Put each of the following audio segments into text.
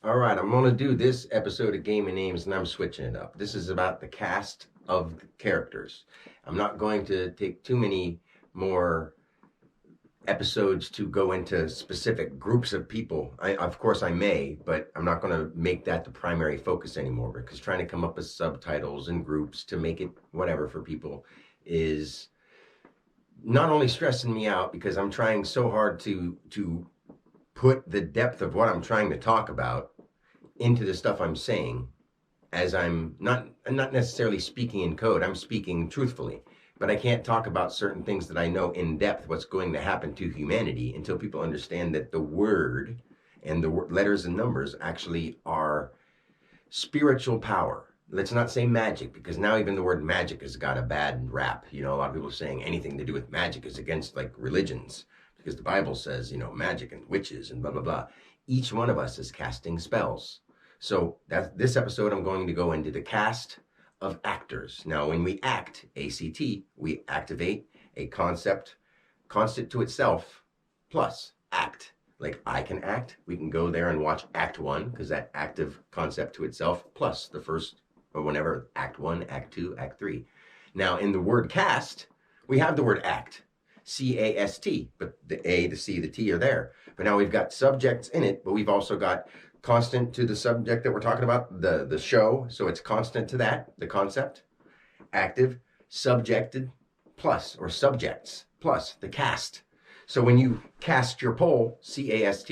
All right, I'm going to do this episode of Game of Names and I'm switching it up. This is about the cast of characters. I'm not going to take too many more episodes to go into specific groups of people. Of course, I may, but I'm not going to make that the primary focus anymore because trying to come up with subtitles and groups to make it whatever for people is not only stressing me out because I'm trying so hard to put the depth of what I'm trying to talk about into the stuff I'm saying as I'm not necessarily speaking in code. I'm speaking truthfully, but I can't talk about certain things that I know in depth what's going to happen to humanity until people understand that the word and the letters and numbers actually are spiritual power. Let's not say magic because now even the word magic has got a bad rap. A lot of people are saying anything to do with magic is against like religions because the Bible says, magic and witches and blah blah blah. Each one of us is casting spells. So that this episode I'm going to go into the cast of actors. Now when we act, ACT, we activate a concept constant to itself plus act. Like I can act, we can go there and watch Act One because that active concept to itself plus the first or whenever Act One, Act Two, Act Three. Now in the word cast, we have the word act, CAST, but the A, the C, the T are there. But now we've got subjects in it, but we've also got constant to the subject that we're talking about, the show. So it's constant to that, the concept, active, subjected, plus, or subjects, plus the cast. So when you cast your poll, CAST,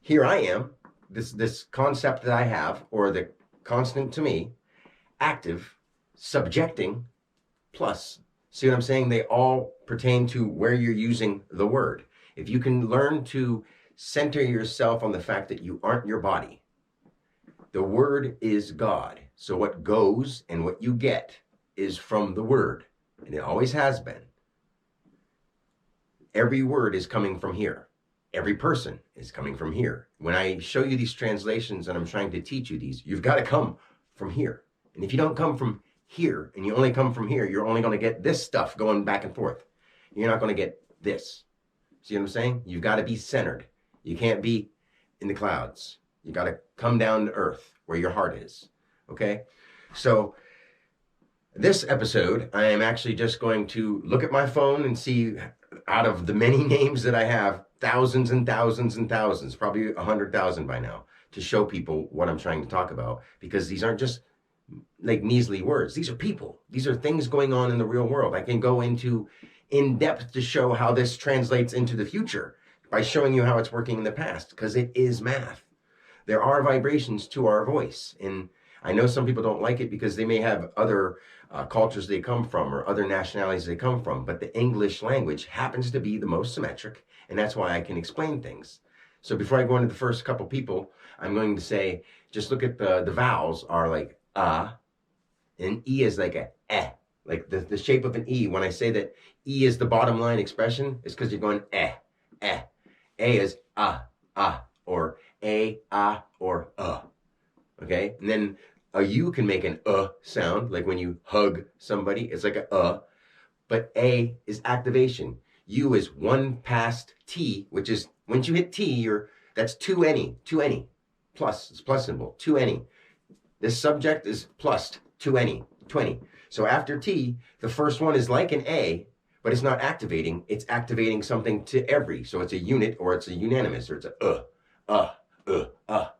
here I am, this concept that I have, or the constant to me, active, subjecting, plus. See what I'm saying? They all pertain to where you're using the word. If you can learn to center yourself on the fact that you aren't your body, the word is God. So what goes and what you get is from the word, and it always has been. Every word is coming from here. Every person is coming from here. When I show you these translations and I'm trying to teach you these, you've got to come from here. And if you don't come from here and you only come from here, you're only going to get this stuff going back and forth. You're not going to get this. See what I'm saying? You've got to be centered. You can't be in the clouds. You got to come down to earth where your heart is. Okay? So this episode, I am actually just going to look at my phone and see out of the many names that I have, thousands and thousands and thousands, probably 100,000 by now, to show people what I'm trying to talk about. Because these aren't just like measly words. These are people. These are things going on in the real world. I can go into in depth to show how this translates into the future by showing you how it's working in the past, because it is math. There are vibrations to our voice. And I know some people don't like it because they may have other cultures they come from or other nationalities they come from, but the English language happens to be the most symmetric, and that's why I can explain things. So before I go into the first couple people, I'm going to say, just look at the vowels are like and E is like a eh, like the shape of an E. When I say that E is the bottom line expression, it's because you're going eh, eh. A is or or okay? And then a U can make an sound, like when you hug somebody, it's like a, but A is activation. U is one past T, which is, once you hit T, that's two any, plus, it's plus symbol, two any. This subject is plus, two any, 20. So after T, the first one is like an A, but it's not activating, it's activating something to every. So it's a unit, or it's a unanimous, or it's a,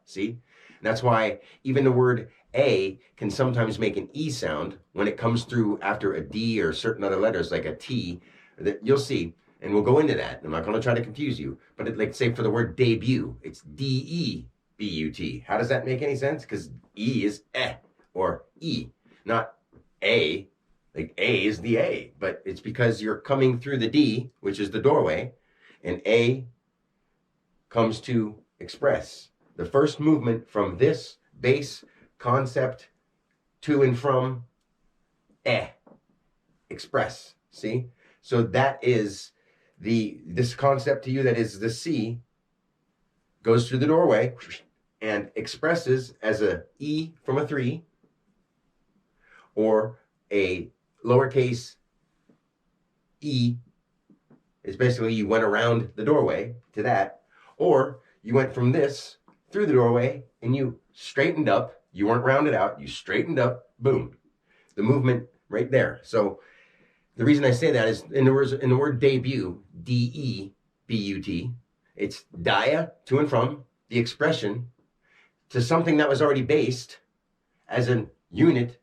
see? That's why even the word A can sometimes make an E sound when it comes through after a D or certain other letters like a T. That you'll see, and we'll go into that. I'm not going to try to confuse you, but like say for the word debut, it's DEBUT. How does that make any sense? Because E is or E, not A. Like A is the A, but it's because you're coming through the D, which is the doorway, and A comes to express. The first movement from this base concept to and from express. See? So that is this concept to you that is the C goes through the doorway and expresses as a E from a 3 or a lowercase e is basically you went around the doorway to that, or you went from this through the doorway and you straightened up. You weren't rounded out. You straightened up. Boom. The movement right there. So the reason I say that is in the word debut, D-E-B-U-T, it's dia, to and from, the expression, to something that was already based as a unit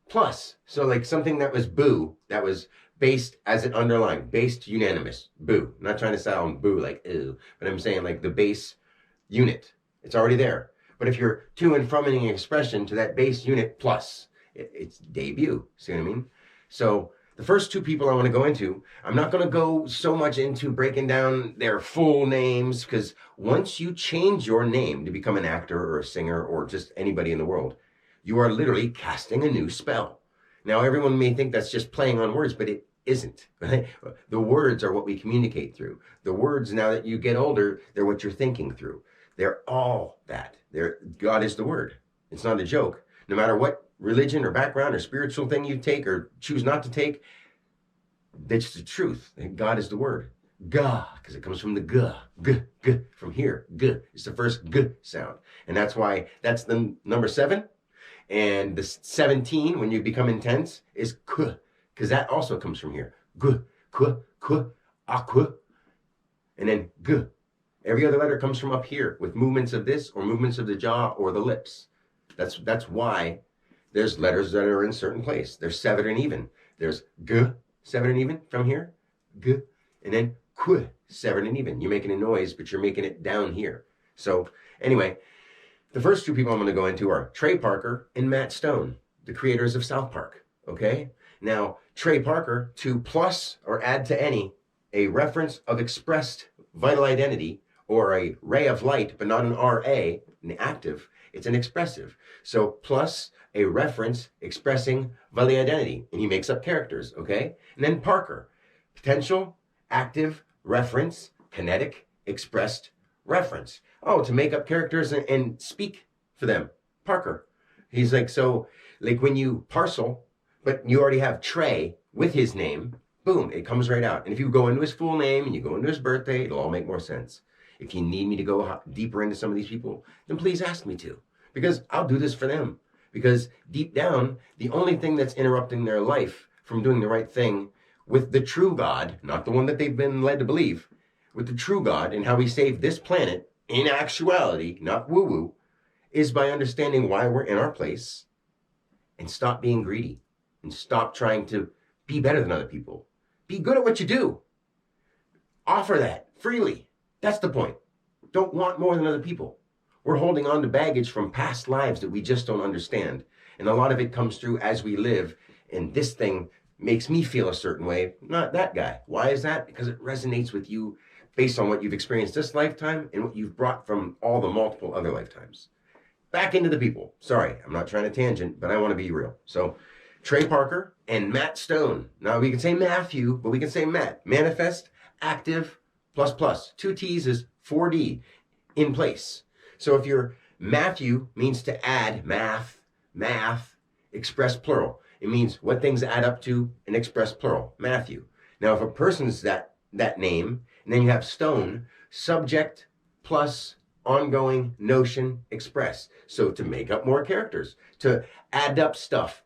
plus. So like something that was boo, that was based as an underlying, based unanimous, boo. I'm not trying to sound boo like ew, but I'm saying like the base unit. It's already there. But if you're to and from an expression to that base unit plus, it's debut. See what I mean? So the first two people I want to go into, I'm not going to go so much into breaking down their full names, because once you change your name to become an actor or a singer or just anybody in the world, you are literally casting a new spell. Now, everyone may think that's just playing on words, but it isn't. Right? The words are what we communicate through. The words, now that you get older, they're what you're thinking through. They're all that. God is the word. It's not a joke. No matter what religion or background or spiritual thing you take or choose not to take, that's the truth. God is the word. Ga, because it comes from the g, from here. G is the first g sound. And that's why that's the number 7. And the 17, when you become intense, is k, because that also comes from here. G, k, aqua, and then g. Every other letter comes from up here with movements of this or movements of the jaw or the lips. That's why there's letters that are in certain place. There's 7 and even. There's g, 7 and even from here, g, and then qu, 7 and even. You're making a noise, but you're making it down here. So anyway, the first two people I'm going to go into are Trey Parker and Matt Stone, the creators of South Park. Okay? Now, Trey Parker, to plus or add to any, a reference of expressed vital identity, or a ray of light, but not an RA, an active, it's an expressive. So plus a reference expressing vital identity, and he makes up characters, okay? And then Parker, potential, active, reference, kinetic, expressed, reference. Oh, to make up characters and speak for them. Parker. He's like, so, like when you parcel, but you already have Trey with his name, boom, it comes right out. And if you go into his full name and you go into his birthday, it'll all make more sense. If you need me to go deeper into some of these people, then please ask me to, because I'll do this for them. Because deep down, the only thing that's interrupting their life from doing the right thing with the true God, not the one that they've been led to believe, with the true God and how he saved this planet in actuality, not woo-woo, is by understanding why we're in our place and stop being greedy and stop trying to be better than other people. Be good at what you do. Offer that freely. That's the point. Don't want more than other people. We're holding on to baggage from past lives that we just don't understand. And a lot of it comes through as we live. And this thing makes me feel a certain way, not that guy. Why is that? Because it resonates with you based on what you've experienced this lifetime and what you've brought from all the multiple other lifetimes. Back into the people. Sorry, I'm not trying to tangent, but I want to be real. So Trey Parker and Matt Stone. Now we can say Matthew, but we can say Matt. Manifest, active, plus plus. 2 T's is 4D in place. So if you're Matthew, means to add math, express plural. It means what things add up to and express plural. Matthew. Now if a person's that name, and then you have Stone, subject plus ongoing notion express. So to make up more characters, to add up stuff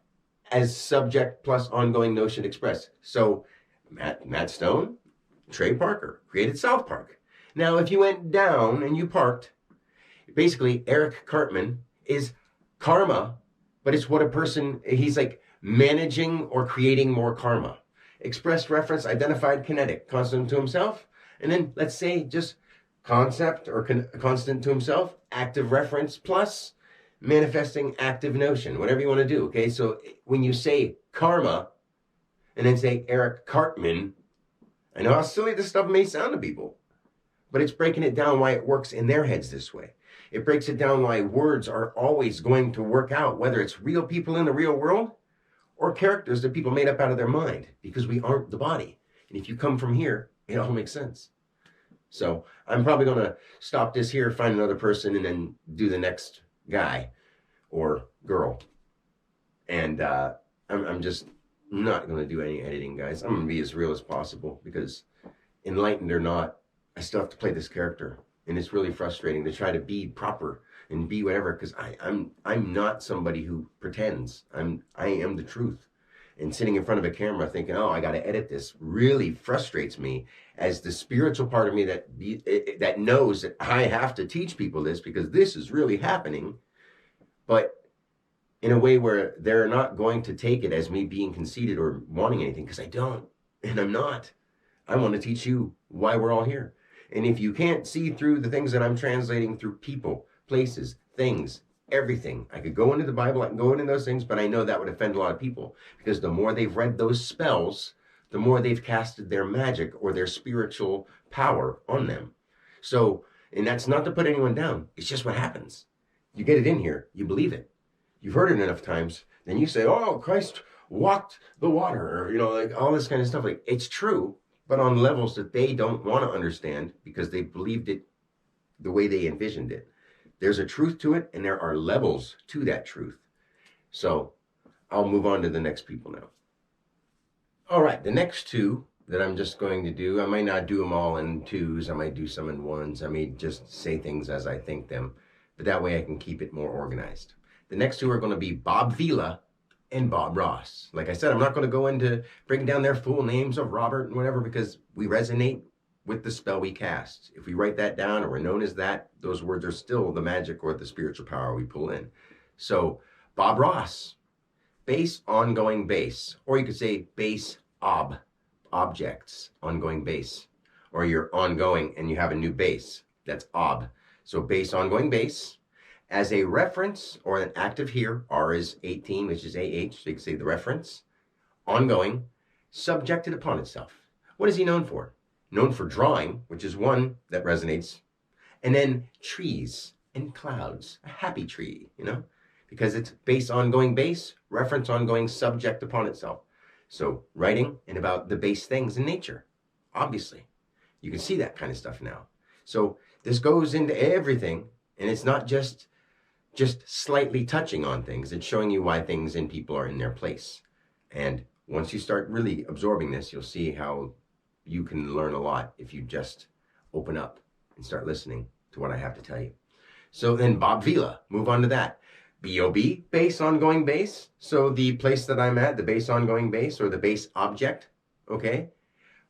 as subject plus ongoing notion express. So Matt Stone, Trey Parker, created South Park. Now, if you went down and you parked, basically Eric Cartman is karma, but it's what a person, he's like managing or creating more karma. Expressed reference, identified, kinetic, constant to himself. And then let's say just concept or constant to himself, active reference plus manifesting active notion, whatever you want to do. Okay, so when you say karma and then say Eric Cartman, I know how silly this stuff may sound to people, but it's breaking it down why it works in their heads this way. It breaks it down why words are always going to work out, whether it's real people in the real world or characters that people made up out of their mind, because we aren't the body. And if you come from here, it all makes sense. So I'm probably going to stop this here, find another person, and then do the next guy or girl. And I'm just not going to do any editing, guys. I'm going to be as real as possible, because enlightened or not, I still have to play this character. And it's really frustrating to try to be proper and be whatever, because I'm not somebody who pretends. I am the truth. And sitting in front of a camera thinking, oh, I got to edit this, really frustrates me as the spiritual part of me that knows that I have to teach people this because this is really happening, but in a way where they're not going to take it as me being conceited or wanting anything, because I don't, and I'm not. I want to teach you why we're all here. And if you can't see through the things that I'm translating through people, places, things, everything, I could go into the Bible, I can go into those things, but I know that would offend a lot of people, because the more they've read those spells, the more they've casted their magic or their spiritual power on them. So, and that's not to put anyone down. It's just what happens. You get it in here, you believe it. You've heard it enough times, then you say, oh, Christ walked the water, or, like all this kind of stuff. Like, it's true, but on levels that they don't want to understand because they believed it the way they envisioned it. There's a truth to it, and there are levels to that truth. So I'll move on to the next people now. All right, the next two that I'm just going to do, I might not do them all in twos. I might do some in ones. I may just say things as I think them, but that way I can keep it more organized. The next two are going to be Bob Vila and Bob Ross. Like I said, I'm not going to go into breaking down their full names of Robert and whatever, because we resonate with the spell we cast. If we write that down or we're known as that, those words are still the magic or the spiritual power we pull in. So Bob Ross, base, ongoing base, or you could say base objects, ongoing base, or you're ongoing and you have a new base. That's ob. So base, ongoing base. As a reference or an active here, R is 18, which is AH, so you can say the reference. Ongoing, subjected upon itself. What is he known for? Known for drawing, which is one that resonates. And then trees and clouds, a happy tree, because it's base, ongoing base, reference, ongoing, subject upon itself. So writing and about the base things in nature, obviously. You can see that kind of stuff now. So this goes into everything, and it's not just slightly touching on things. It's showing you why things and people are in their place. And once you start really absorbing this, you'll see how you can learn a lot if you just open up and start listening to what I have to tell you. So then Bob Vila, move on to that. BOB, base, ongoing base. So the place that I'm at, the base, ongoing base, or the base object, okay?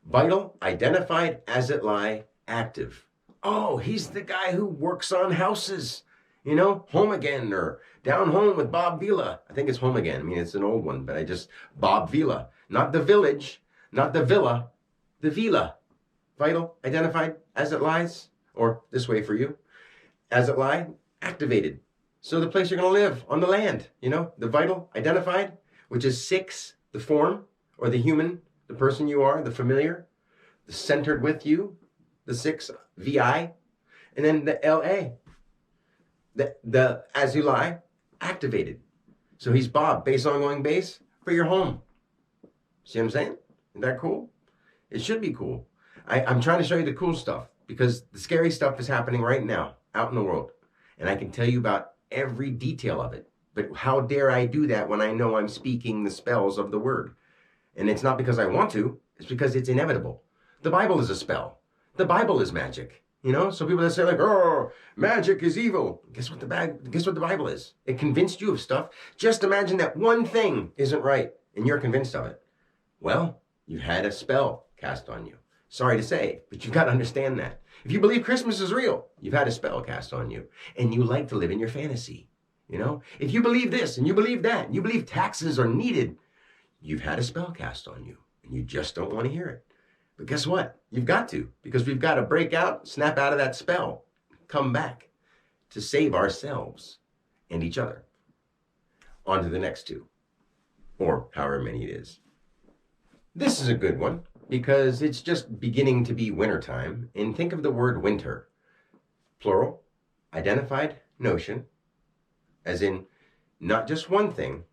Vital, identified, as it lie, active. Oh, he's the guy who works on houses. Home Again, or Down Home with Bob Vila. I think it's Home Again. I mean, it's an old one, but Bob Vila. Not the village, not the villa, the Vila. Vital, identified, as it lies, or this way for you, as it lie, activated. So the place you're going to live, on the land, the vital, identified, which is 6, the form, or the human, the person you are, the familiar, the centered with you, the 6, VI, and then the LA. The as you lie, activated. So he's Bob, base, ongoing base, for your home. See what I'm saying? Isn't that cool? It should be cool. I'm trying to show you the cool stuff, because the scary stuff is happening right now out in the world. And I can tell you about every detail of it. But how dare I do that when I know I'm speaking the spells of the word? And it's not because I want to, it's because it's inevitable. The Bible is a spell. The Bible is magic. So people that say like, oh, magic is evil. Guess what the Bible is? It convinced you of stuff. Just imagine that one thing isn't right and you're convinced of it. Well, you've had a spell cast on you. Sorry to say, but you've got to understand that. If you believe Christmas is real, you've had a spell cast on you, and you like to live in your fantasy. If you believe this and you believe that, and you believe taxes are needed, you've had a spell cast on you, and you just don't want to hear it. But guess what? You've got to, because we've got to break out, snap out of that spell, come back to save ourselves and each other. On to the next two, or however many it is. This is a good one, because it's just beginning to be wintertime, and think of the word winter. Plural, identified, notion, as in not just one thing,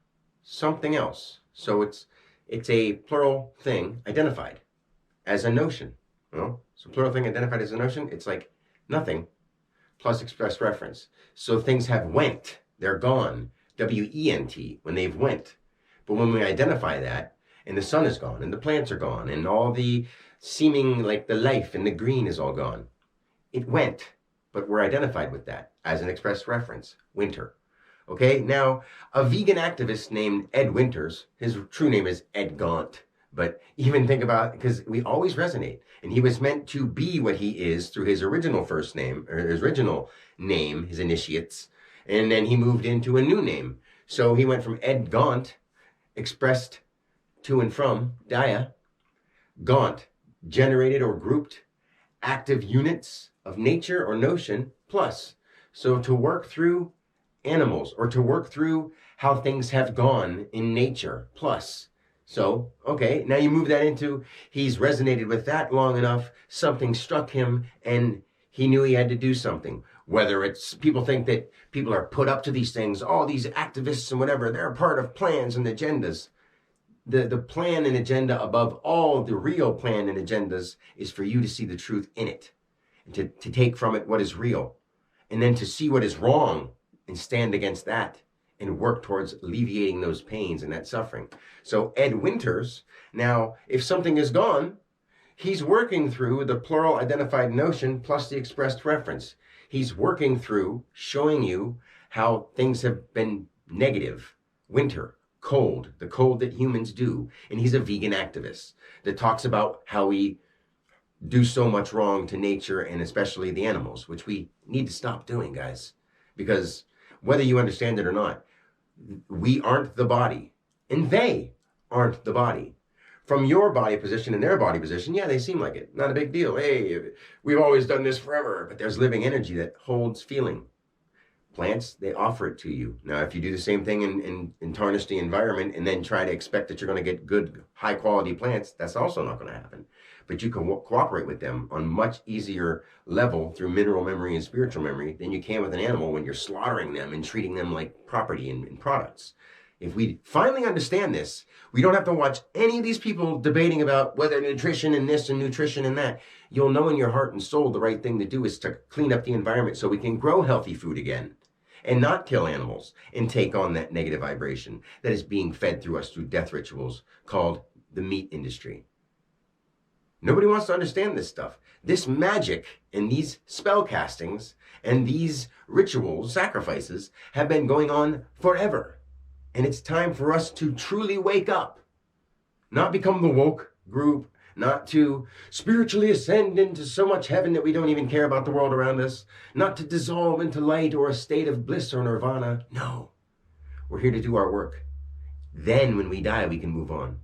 something else. So it's a plural thing, identified as a notion. So plural thing identified as a notion, it's like nothing plus express reference. So things have went, they're gone, W-E-N-T, when they've went. But when we identify that, and the sun is gone, and the plants are gone, and all the seeming like the life and the green is all gone, it went. but we're identified with that as an express reference, winter. Okay, now a vegan activist named Ed Winters, his true name is Ed Gaunt, but even think about, because we always resonate, and he was meant to be what he is through his original first name, or his original name, his initiates, and then he moved into a new name. So he went from Ed Gaunt, expressed to and from, Dia, Gaunt, generated or grouped active units of nature or notion, plus. So to work through animals, or to work through how things have gone in nature, plus. So, okay, now you move that into, he's resonated with that long enough, something struck him, and he knew he had to do something. Whether it's, people think that people are put up to these things, all these activists and whatever, they're a part of plans and agendas. The plan and agenda above all the real plan and agendas is for you to see the truth in it, and to take from it what is real, and then to see what is wrong and stand against that and work towards alleviating those pains and that suffering. So Ed Winters, now, if something is gone, he's working through the plural identified notion plus the expressed reference. He's working through showing you how things have been negative. Winter, cold, the cold that humans do. And he's a vegan activist that talks about how we do so much wrong to nature and especially the animals, which we need to stop doing, guys. Because whether you understand it or not, we aren't the body, and they aren't the body. From your body position and their body position, yeah, they seem like it. Not a big deal. Hey, we've always done this forever. But there's living energy that holds feeling. Plants, they offer it to you. Now, if you do the same thing and tarnish the environment and then try to expect that you're going to get good, high-quality plants, that's also not going to happen. But you can cooperate with them on much easier level through mineral memory and spiritual memory than you can with an animal when you're slaughtering them and treating them like property and products. If we finally understand this, we don't have to watch any of these people debating about whether nutrition and this and nutrition and that. You'll know in your heart and soul the right thing to do is to clean up the environment so we can grow healthy food again and not kill animals and take on that negative vibration that is being fed through us through death rituals called the meat industry. Nobody wants to understand this stuff. This magic and these spell castings and these rituals, sacrifices, have been going on forever. And it's time for us to truly wake up. Not become the woke group, not to spiritually ascend into so much heaven that we don't even care about the world around us, not to dissolve into light or a state of bliss or nirvana. No, we're here to do our work. Then when we die, we can move on.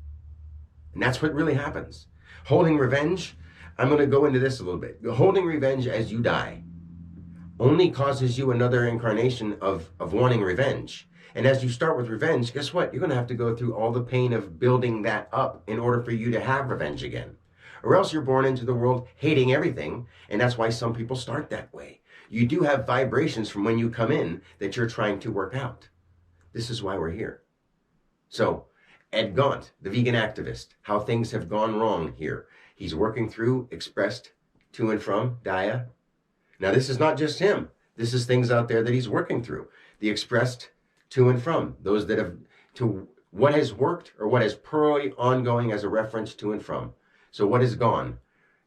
And that's what really happens. Holding revenge, I'm going to go into this a little bit. Holding revenge as you die only causes you another incarnation of wanting revenge. And as you start with revenge, guess what? You're going to have to go through all the pain of building that up in order for you to have revenge again. Or else you're born into the world hating everything, and that's why some people start that way. You do have vibrations from when you come in that you're trying to work out. This is why we're here. So, Ed Gaunt, the vegan activist, how things have gone wrong here. He's working through expressed to and from Dia. Now, this is not just him. This is things out there that he's working through. The expressed to and from, those that have, to what has worked or what has purely ongoing as a reference to and from. So what is gone?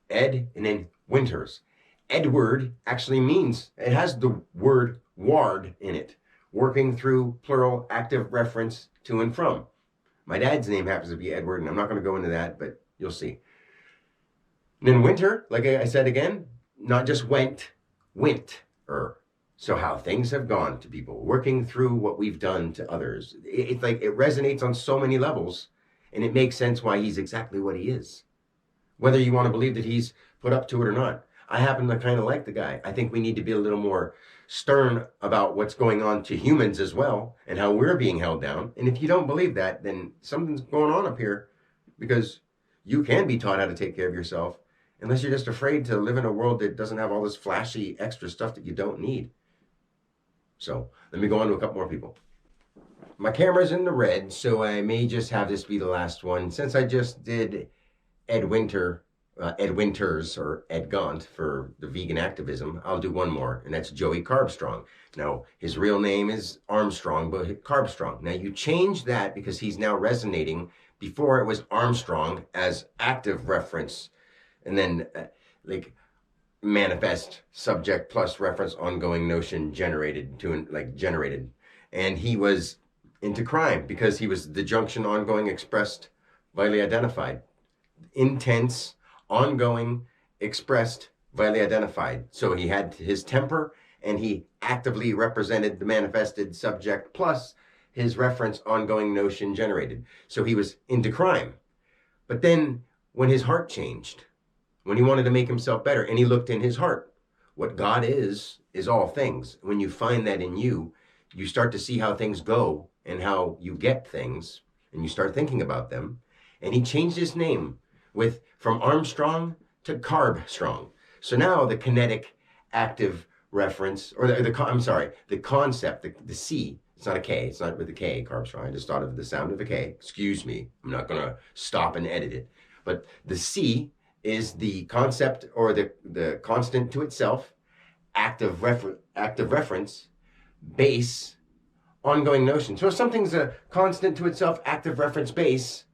Ed and then Winters. Edward actually means, it has the word ward in it, working through plural active reference to and from. My dad's name happens to be Edward, and I'm not going to go into that, but you'll see. And then winter, like I said again, not just went, went-er. So how things have gone to people, working through what we've done to others. It's like it resonates on so many levels, and it makes sense why he's exactly what he is. Whether you want to believe that he's put up to it or not. I happen to kind of like the guy. I think we need to be a little more stern about what's going on to humans as well and how we're being held down. And if you don't believe that, then something's going on up here, because you can be taught how to take care of yourself unless you're just afraid to live in a world that doesn't have all this flashy extra stuff that you don't need. So let me go on to a couple more people. My camera's in the red, so I may just have this be the last one. Since I just did Ed Winters or Ed Gaunt for the vegan activism, I'll do one more, and that's Joey Carbstrong. Now, his real name is Armstrong, but Carbstrong. Now, you change that because he's now resonating. Before it was Armstrong as active reference, and then like manifest subject plus reference ongoing notion generated. And he was into crime because he was the junction ongoing expressed vitally identified. Intense, ongoing, expressed, vitally identified. So he had his temper and he actively represented the manifested subject plus his reference ongoing notion generated. So he was into crime. But then when his heart changed, when he wanted to make himself better and he looked in his heart, what God is all things. When you find that in you, you start to see how things go and how you get things and you start thinking about them. And he changed his name from Armstrong to Carb Strong. So now the kinetic active reference, or the concept, the C, it's not a K, it's not with a K, Carb Strong. I just thought of the sound of a K. Excuse me, I'm not going to stop and edit it. But the C is the concept or the constant to itself, active reference, base, ongoing notion. So if something's a constant to itself, active reference base,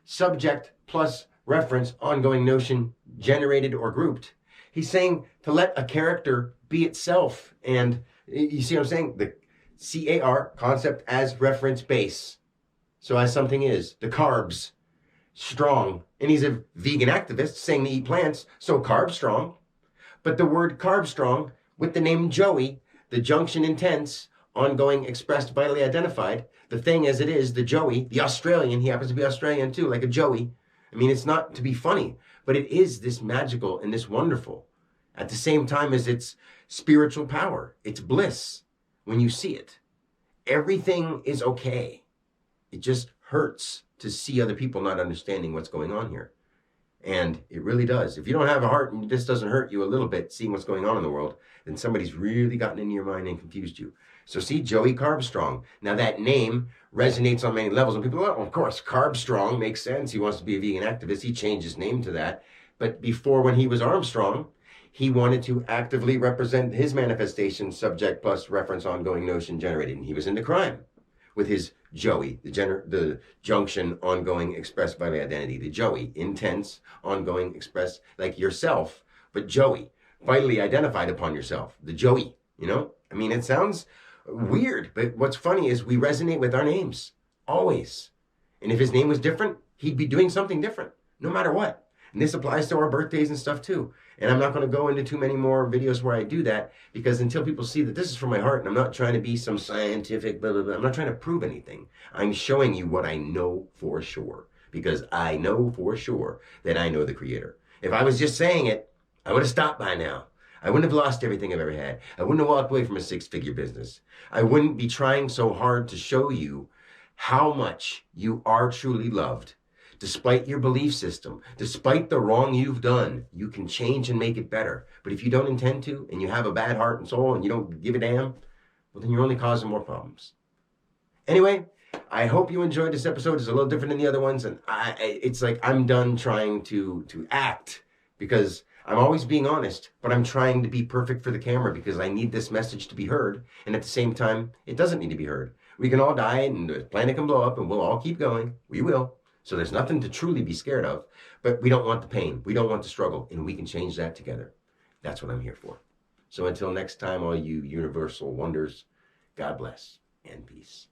subject plus reference, ongoing notion, generated or grouped, he's saying to let a character be itself. And you see what I'm saying? The CAR, concept as reference base. So as something is, the carbs, strong. And he's a vegan activist saying to eat plants, so carb strong. But the word carb strong with the name Joey, the junction intense, ongoing, expressed, vitally identified, the thing as it is, the Joey, the Australian, he happens to be Australian too, like a Joey. I mean, it's not to be funny, but it is this magical and this wonderful. At the same time as it's spiritual power, it's bliss when you see it. Everything is okay. It just hurts to see other people not understanding what's going on here. And it really does. If you don't have a heart and this doesn't hurt you a little bit, seeing what's going on in the world, then somebody's really gotten into your mind and confused you. So see, Joey Carbstrong. Now that name resonates on many levels. And people go, oh, of course, Carbstrong makes sense. He wants to be a vegan activist. He changed his name to that. But before, when he was Armstrong, he wanted to actively represent his manifestation, subject plus reference ongoing notion generated. And he was into crime with his Joey, the junction ongoing expressed by the identity. The Joey, intense, ongoing, expressed like yourself, but Joey, vitally identified upon yourself. The Joey, you know? I mean, it sounds weird, but what's funny is we resonate with our names, always. And if his name was different, he'd be doing something different, no matter what. And this applies to our birthdays and stuff too. And I'm not going to go into too many more videos where I do that, because until people see that this is from my heart, and I'm not trying to be some scientific blah, blah, blah. I'm not trying to prove anything. I'm showing you what I know for sure, because I know for sure that I know the Creator. If I was just saying it, I would have stopped by now. I wouldn't have lost everything I've ever had. I wouldn't have walked away from a 6-figure business. I wouldn't be trying so hard to show you how much you are truly loved. Despite your belief system, despite the wrong you've done, you can change and make it better. But if you don't intend to, and you have a bad heart and soul, and you don't give a damn, well, then you're only causing more problems. Anyway, I hope you enjoyed this episode. It's a little different than the other ones, and it's like I'm done trying to act, because I'm always being honest, but I'm trying to be perfect for the camera because I need this message to be heard, and at the same time, it doesn't need to be heard. We can all die, and the planet can blow up, and we'll all keep going. We will. So there's nothing to truly be scared of, but we don't want the pain. We don't want the struggle, and we can change that together. That's what I'm here for. So until next time, all you universal wonders, God bless and peace.